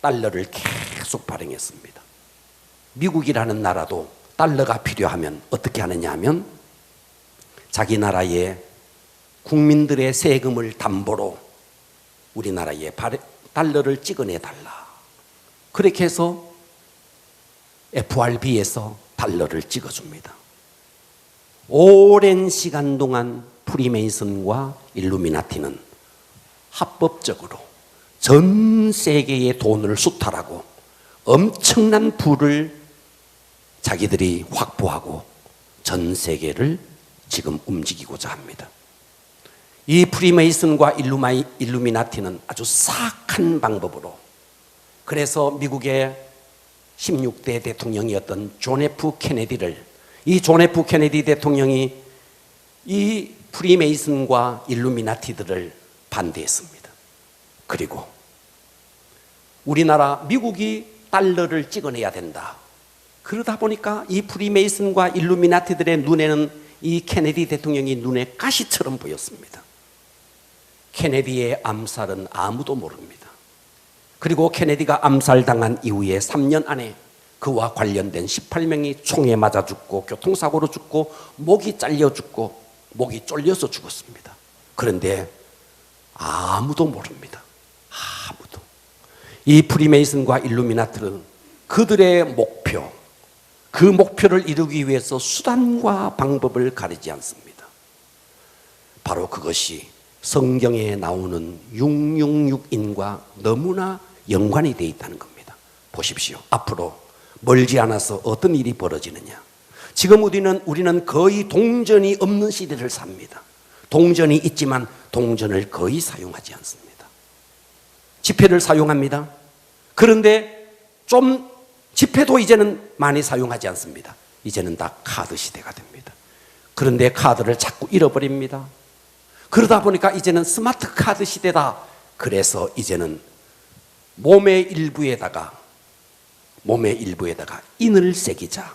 달러를 계속 발행했습니다. 미국이라는 나라도 달러가 필요하면 어떻게 하느냐 하면 자기 나라의 국민들의 세금을 담보로 우리나라에 달러를 찍어내달라. 그렇게 해서 FRB에서 달러를 찍어줍니다. 오랜 시간 동안 프리메이슨과 일루미나티는 합법적으로 전 세계의 돈을 수탈하고 엄청난 부를 자기들이 확보하고 전 세계를 지금 움직이고자 합니다. 이 프리메이슨과 일루미나티는 아주 사악한 방법으로, 그래서 미국의 16대 대통령이었던 존 F 케네디를, 이 존 F 케네디 대통령이 이 프리메이슨과 일루미나티들을 반대했습니다. 그리고 우리나라 미국이 달러를 찍어내야 된다. 그러다 보니까 이 프리메이슨과 일루미나티들의 눈에는 이 케네디 대통령이 눈에 가시처럼 보였습니다. 케네디의 암살은 아무도 모릅니다. 그리고 케네디가 암살당한 이후에 3년 안에 그와 관련된 18명이 총에 맞아 죽고 교통사고로 죽고 목이 잘려 죽고 목이 쫄려서 죽었습니다. 그런데 아무도 모릅니다. 아무도. 이 프리메이슨과 일루미나티는 그들의 목표, 그 목표를 이루기 위해서 수단과 방법을 가리지 않습니다. 바로 그것이 성경에 나오는 666인과 너무나 연관이 되어 있다는 겁니다. 보십시오. 앞으로 멀지 않아서 어떤 일이 벌어지느냐. 지금 우리는 거의 동전이 없는 시대를 삽니다. 동전이 있지만 동전을 거의 사용하지 않습니다. 지폐를 사용합니다. 그런데 좀 지폐도 이제는 많이 사용하지 않습니다. 이제는 다 카드 시대가 됩니다. 그런데 카드를 자꾸 잃어버립니다. 그러다 보니까 이제는 스마트 카드 시대다. 그래서 이제는 몸의 일부에다가 인을 새기자,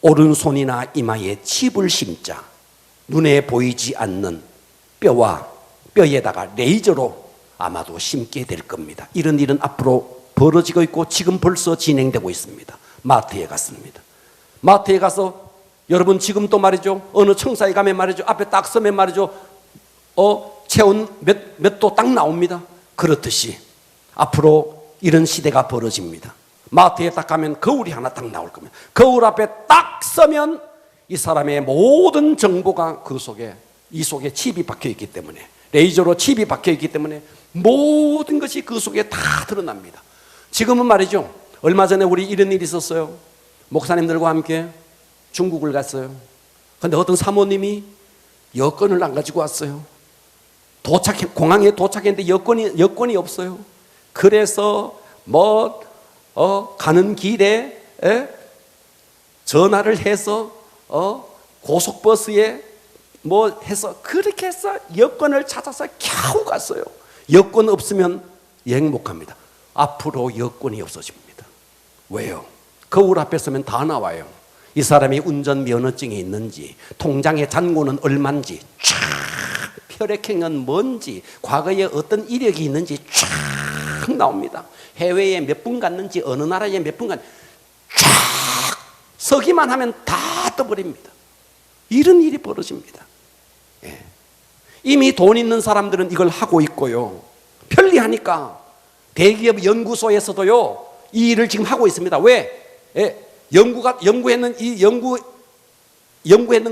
오른손이나 이마에 칩을 심자, 눈에 보이지 않는 뼈에다가 레이저로 아마도 심게 될 겁니다. 이런 일은 앞으로 벌어지고 있고 지금 벌써 진행되고 있습니다. 마트에 갔습니다. 마트에 가서 여러분 지금 또 말이죠, 어느 청사에 가면 말이죠, 앞에 딱 서면 말이죠, 체온 몇 도 딱 나옵니다. 그렇듯이 앞으로 이런 시대가 벌어집니다. 마트에 딱 가면 거울이 하나 딱 나올 겁니다. 거울 앞에 딱 서면 이 사람의 모든 정보가 이 속에 칩이 박혀 있기 때문에, 레이저로 칩이 박혀 있기 때문에 모든 것이 그 속에 다 드러납니다. 지금은 말이죠, 얼마 전에 우리 이런 일이 있었어요. 목사님들과 함께 중국을 갔어요. 그런데 어떤 사모님이 여권을 안 가지고 왔어요. 공항에 도착했는데 여권이 없어요. 그래서 가는 길에 전화를 해서 고속버스에 해서 그렇게 해서 여권을 찾아서 겨우 갔어요. 여권 없으면 여행 못 갑니다. 앞으로 여권이 없어집니다. 왜요? 거울 앞에 서면 다 나와요. 이 사람이 운전면허증이 있는지, 통장의 잔고는 얼마인지, 쫙 혈액형은 뭔지, 과거에 어떤 이력이 있는지 쫙 나옵니다. 해외에 몇 분 갔는지, 어느 나라에 몇 분 갔는지 쫙 서기만 하면 다 떠버립니다. 이런 일이 벌어집니다. 예. 이미 돈 있는 사람들은 이걸 하고 있고요. 편리하니까 대기업 연구소에서도요, 이 일을 지금 하고 있습니다. 왜? 연구했는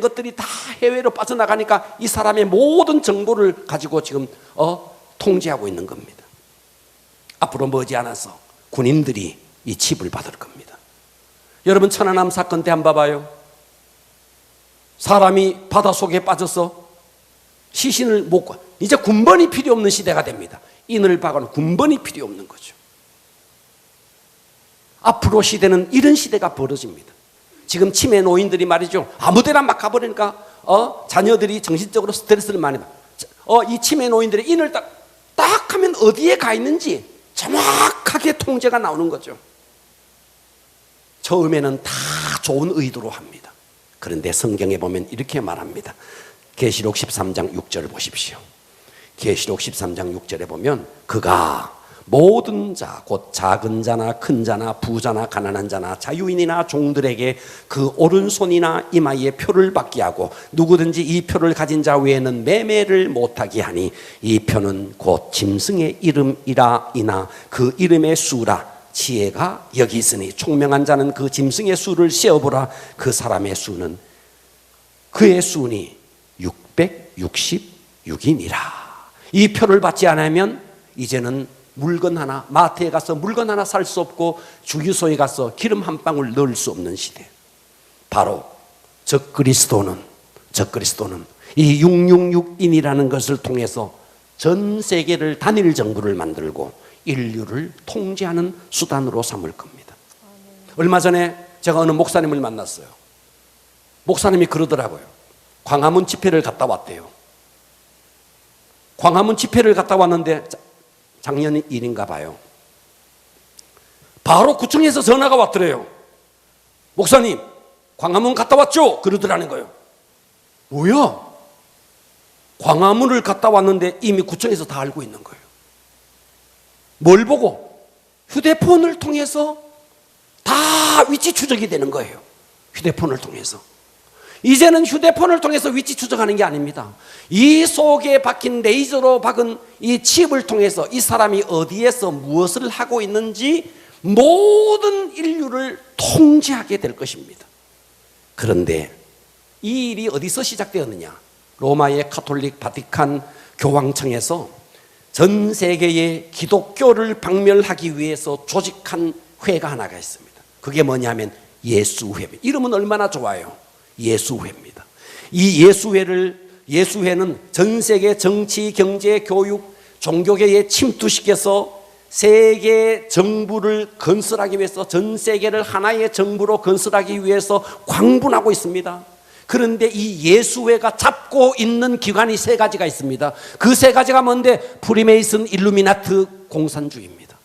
것들이 다 해외로 빠져나가니까 이 사람의 모든 정보를 가지고 지금 통제하고 있는 겁니다. 앞으로 머지않아서 군인들이 이 칩을 받을 겁니다. 여러분, 천안함 사건 때 한번 봐봐요. 사람이 바닷속에 빠져서 시신을 못 가. 이제 군번이 필요 없는 시대가 됩니다. 인을 박아놓은 군번이 필요 없는 거죠. 앞으로 시대는 이런 시대가 벌어집니다. 지금 치매 노인들이 말이죠, 아무데나 막 가버리니까 자녀들이 정신적으로 스트레스를 많이 받아요. 이 치매 노인들의 인을 딱 하면 어디에 가 있는지 정확하게 통제가 나오는 거죠. 처음에는 다 좋은 의도로 합니다. 그런데 성경에 보면 이렇게 말합니다. 계시록 13장 6절 보십시오. 계시록 13장 6절에 보면 그가 모든 자, 곧 작은 자나 큰 자나 부자나 가난한 자나 자유인이나 종들에게 그 오른손이나 이마에 표를 받게 하고 누구든지 이 표를 가진 자 외에는 매매를 못하게 하니 이 표는 곧 짐승의 이름이라 이나 그 이름의 수라. 지혜가 여기 있으니 총명한 자는 그 짐승의 수를 세어보라. 그 사람의 수는 그의 수니 666이니라. 이 표를 받지 않으면 이제는 물건 하나, 마트에 가서 물건 하나 살 수 없고 주유소에 가서 기름 한 방울 넣을 수 없는 시대. 바로 적그리스도는 이 666인이라는 것을 통해서 전 세계를 단일 정부를 만들고 인류를 통제하는 수단으로 삼을 겁니다. 얼마 전에 제가 어느 목사님을 만났어요. 목사님이 그러더라고요. 광화문 집회를 갔다 왔대요. 광화문 집회를 갔다 왔는데 작년 일인가 봐요. 바로 구청에서 전화가 왔더래요. 목사님, 광화문 갔다 왔죠? 그러더라는 거예요. 뭐야? 광화문을 갔다 왔는데 이미 구청에서 다 알고 있는 거예요. 뭘 보고? 휴대폰을 통해서 다 위치 추적이 되는 거예요. 휴대폰을 통해서. 이제는 휴대폰을 통해서 위치 추적하는 게 아닙니다. 이 속에 박힌 레이저로 박은 이 칩을 통해서 이 사람이 어디에서 무엇을 하고 있는지 모든 인류를 통제하게 될 것입니다. 그런데 이 일이 어디서 시작되었느냐? 로마의 가톨릭 바티칸 교황청에서 전 세계의 기독교를 박멸하기 위해서 조직한 회가 하나가 있습니다. 그게 뭐냐면 예수회. 이름은 얼마나 좋아요. 예수회입니다. 이 예수회는 전 세계 정치, 경제, 교육, 종교계에 침투시켜서 세계 정부를 건설하기 위해서, 전 세계를 하나의 정부로 건설하기 위해서 광분하고 있습니다. 그런데 이 예수회가 잡고 있는 기관이 세 가지가 있습니다. 그 세 가지가 뭔데? 프리메이슨, 일루미나트, 공산주의입니다.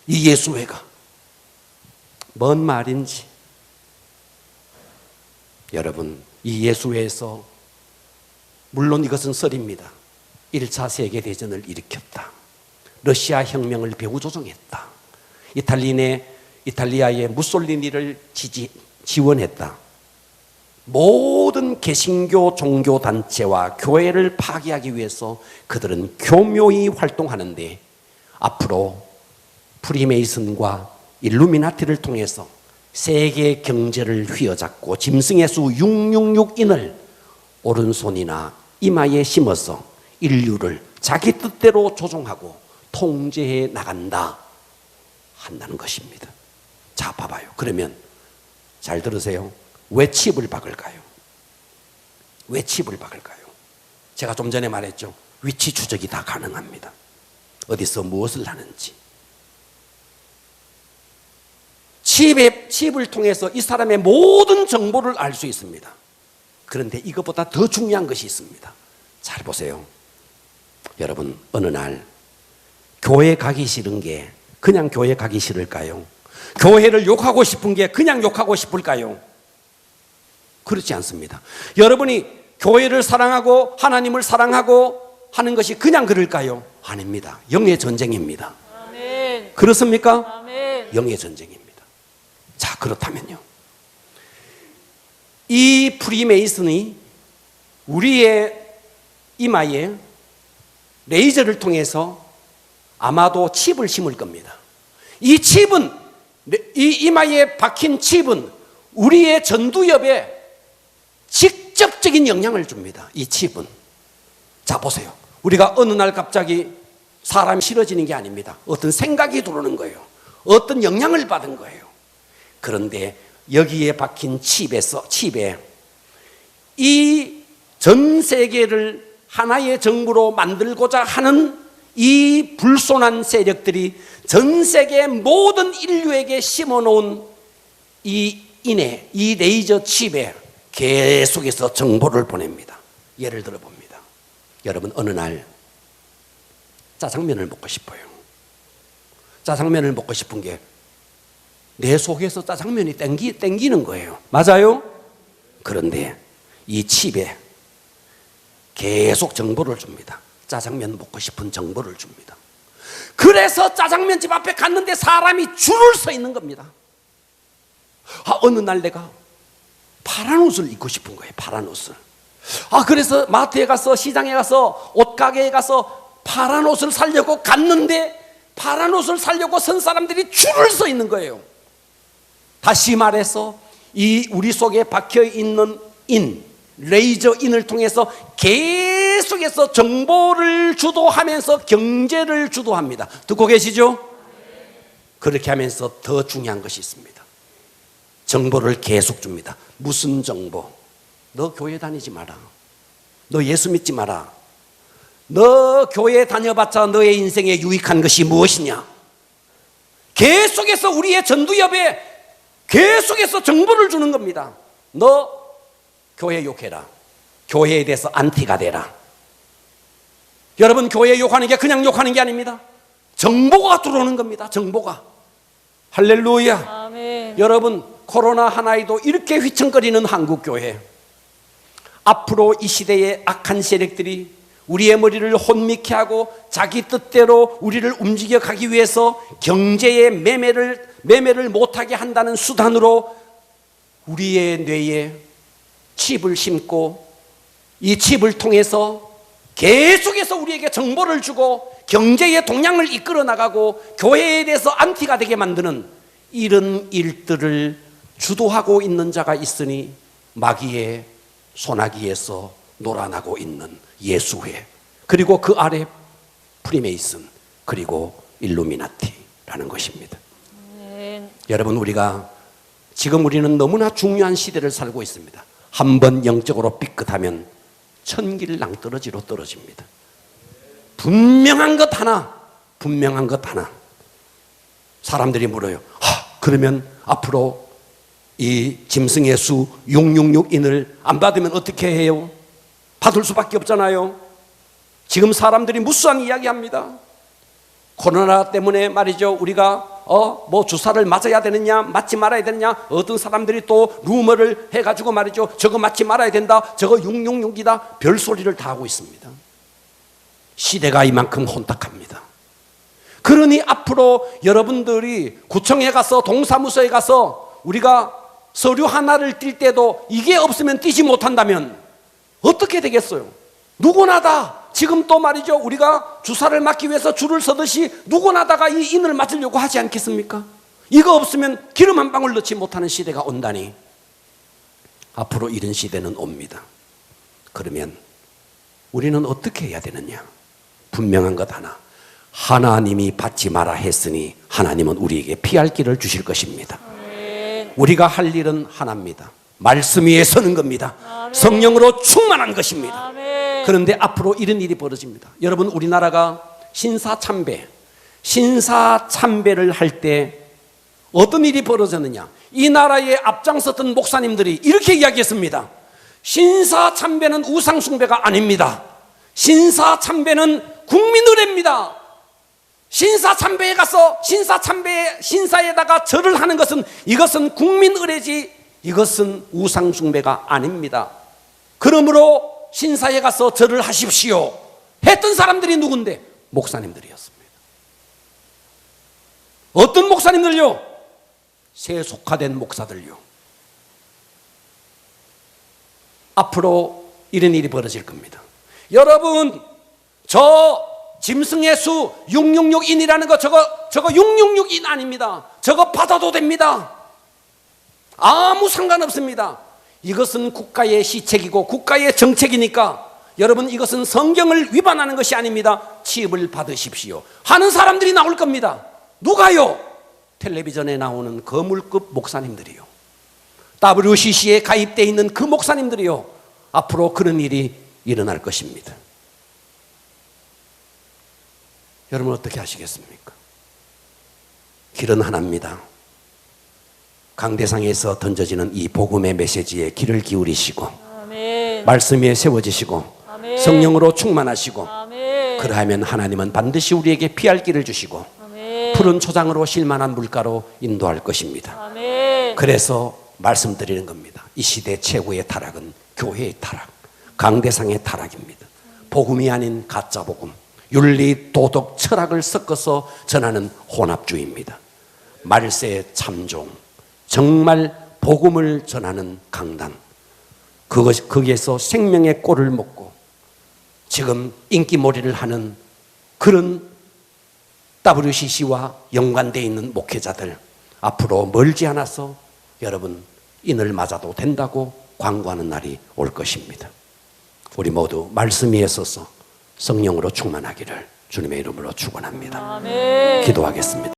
이 예수회가 뭔 말인지. 여러분, 이 예수회에서 물론 이것은 썰입니다. 1차 세계대전을 일으켰다. 러시아 혁명을 배후 조종했다. 이탈리아의 무솔리니를 지원했다. 모든 개신교 종교단체와 교회를 파괴하기 위해서 그들은 교묘히 활동하는데, 앞으로 프리메이슨과 일루미나티를 통해서 세계 경제를 휘어잡고 짐승의 수 666인을 오른손이나 이마에 심어서 인류를 자기 뜻대로 조종하고 통제해 나간다 한다는 것입니다. 자, 봐봐요. 그러면 잘 들으세요. 왜 칩을 박을까요? 왜 칩을 박을까요? 제가 좀 전에 말했죠. 위치 추적이 다 가능합니다. 어디서 무엇을 하는지. 칩을 통해서 이 사람의 모든 정보를 알 수 있습니다. 그런데 이것보다 더 중요한 것이 있습니다. 잘 보세요. 여러분, 어느 날 교회 가기 싫은 게 그냥 교회 가기 싫을까요? 교회를 욕하고 싶은 게 그냥 욕하고 싶을까요? 그렇지 않습니다. 여러분이 교회를 사랑하고 하나님을 사랑하고 하는 것이 그냥 그럴까요? 아닙니다. 영의 전쟁입니다. 아멘. 그렇습니까? 아멘. 영의 전쟁입니다. 자, 그렇다면요, 이 프리메이슨이 우리의 이마에 레이저를 통해서 아마도 칩을 심을 겁니다. 이 칩은, 이 이마에 박힌 칩은 우리의 전두엽에 직접적인 영향을 줍니다. 이 칩은. 자, 보세요. 우리가 어느 날 갑자기 사람이 싫어지는 게 아닙니다. 어떤 생각이 들어오는 거예요. 어떤 영향을 받은 거예요. 그런데 여기에 박힌 칩에 이 전 세계를 하나의 정부로 만들고자 하는 이 불손한 세력들이 전 세계 모든 인류에게 심어놓은 이 레이저 칩에 계속해서 정보를 보냅니다. 예를 들어 봅니다. 여러분, 어느 날 짜장면을 먹고 싶어요. 짜장면을 먹고 싶은 게 내 속에서 짜장면이 땡기는 거예요. 맞아요? 그런데 이 칩에 계속 정보를 줍니다. 짜장면 먹고 싶은 정보를 줍니다. 그래서 짜장면집 앞에 갔는데 사람이 줄을 서 있는 겁니다. 어느 날 내가 파란 옷을 입고 싶은 거예요. 파란 옷을. 그래서 마트에 가서, 시장에 가서, 옷가게에 가서 파란 옷을 사려고 갔는데 파란 옷을 사려고 선 사람들이 줄을 서 있는 거예요. 다시 말해서 이 우리 속에 박혀 있는 레이저 인을 통해서 계속해서 정보를 주도하면서 경제를 주도합니다. 듣고 계시죠? 그렇게 하면서 더 중요한 것이 있습니다. 정보를 계속 줍니다. 무슨 정보? 너 교회 다니지 마라. 너 예수 믿지 마라. 너 교회 다녀봤자 너의 인생에 유익한 것이 무엇이냐? 계속해서 우리의 전두엽에 계속해서 정보를 주는 겁니다. 너 교회 욕해라. 교회에 대해서 안티가 되라. 여러분, 교회 욕하는 게 그냥 욕하는 게 아닙니다. 정보가 들어오는 겁니다. 정보가. 할렐루야. 아멘. 여러분, 코로나 하나에도 이렇게 휘청거리는 한국교회, 앞으로 이 시대의 악한 세력들이 우리의 머리를 혼미케 하고 자기 뜻대로 우리를 움직여 가기 위해서 경제의 매매를 못하게 한다는 수단으로 우리의 뇌에 칩을 심고 이 칩을 통해서 계속해서 우리에게 정보를 주고 경제의 동향을 이끌어 나가고 교회에 대해서 안티가 되게 만드는 이런 일들을 주도하고 있는 자가 있으니 마귀의 소나기에서 놀아나고 있는 예수회, 그리고 그 아래 프리메이슨, 그리고 일루미나티라는 것입니다. 여러분, 우리는 너무나 중요한 시대를 살고 있습니다. 한번 영적으로 삐끗하면 천길 낭떠러지로 떨어집니다. 분명한 것 하나, 분명한 것 하나. 사람들이 물어요. 그러면 앞으로 이 짐승의 수 666인을 안 받으면 어떻게 해요? 받을 수밖에 없잖아요. 지금 사람들이 무수한 이야기합니다. 코로나 때문에 말이죠. 우리가 뭐 주사를 맞아야 되느냐, 맞지 말아야 되느냐. 어떤 사람들이 또 루머를 해가지고 말이죠. 저거 맞지 말아야 된다. 저거 666이다. 별소리를 다 하고 있습니다. 시대가 이만큼 혼탁합니다. 그러니 앞으로 여러분들이 구청에 가서 동사무소에 가서 우리가 서류 하나를 띨 때도 이게 없으면 띄지 못한다면 어떻게 되겠어요? 누구나 다 지금 또 말이죠. 우리가 주사를 맞기 위해서 줄을 서듯이 누구나 다가 이 인을 맞으려고 하지 않겠습니까? 이거 없으면 기름 한 방울 넣지 못하는 시대가 온다니 앞으로 이런 시대는 옵니다. 그러면 우리는 어떻게 해야 되느냐? 분명한 것 하나. 하나님이 받지 마라 했으니 하나님은 우리에게 피할 길을 주실 것입니다. 아멘. 우리가 할 일은 하나입니다. 말씀 위에 서는 겁니다. 아멘. 성령으로 충만한 것입니다. 아멘. 그런데 앞으로 이런 일이 벌어집니다. 여러분, 우리나라가 신사참배를 할 때 어떤 일이 벌어졌느냐? 이 나라에 앞장섰던 목사님들이 이렇게 이야기했습니다. 신사참배는 우상숭배가 아닙니다. 신사참배는 국민의례입니다. 신사참배에 가서 신사에다가 절을 하는 것은 이것은 국민의례지 이것은 우상숭배가 아닙니다. 그러므로 신사에 가서 절을 하십시오 했던 사람들이 누군데? 목사님들이었습니다. 어떤 목사님들요? 세속화된 목사들요. 앞으로 이런 일이 벌어질 겁니다. 여러분, 저 짐승의 수 666인이라는 거 저거 666인 아닙니다. 저거 받아도 됩니다. 아무 상관없습니다. 이것은 국가의 시책이고 국가의 정책이니까 여러분 이것은 성경을 위반하는 것이 아닙니다. 치입을 받으십시오 하는 사람들이 나올 겁니다. 누가요? 텔레비전에 나오는 거물급 목사님들이요. WCC에 가입되어 있는 그 목사님들이요. 앞으로 그런 일이 일어날 것입니다. 여러분 어떻게 하시겠습니까? 길은 하나입니다. 강대상에서 던져지는 이 복음의 메시지에 귀를 기울이시고 아멘. 말씀 위에 세워지시고 아멘. 성령으로 충만하시고 아멘. 그러하면 하나님은 반드시 우리에게 피할 길을 주시고 아멘. 푸른 초장으로 실만한 물가로 인도할 것입니다. 아멘. 그래서 말씀드리는 겁니다. 이 시대 최고의 타락은 교회의 타락, 강대상의 타락입니다. 복음이 아닌 가짜 복음, 윤리, 도덕, 철학을 섞어서 전하는 혼합주의입니다. 말세 참종, 정말 복음을 전하는 강단, 거기에서 생명의 꼴을 먹고 지금 인기몰이를 하는 그런 WCC와 연관되어 있는 목회자들 앞으로 멀지 않아서 여러분 인을 맞아도 된다고 광고하는 날이 올 것입니다. 우리 모두 말씀 위에 서서 성령으로 충만하기를 주님의 이름으로 축원합니다. 아멘. 기도하겠습니다.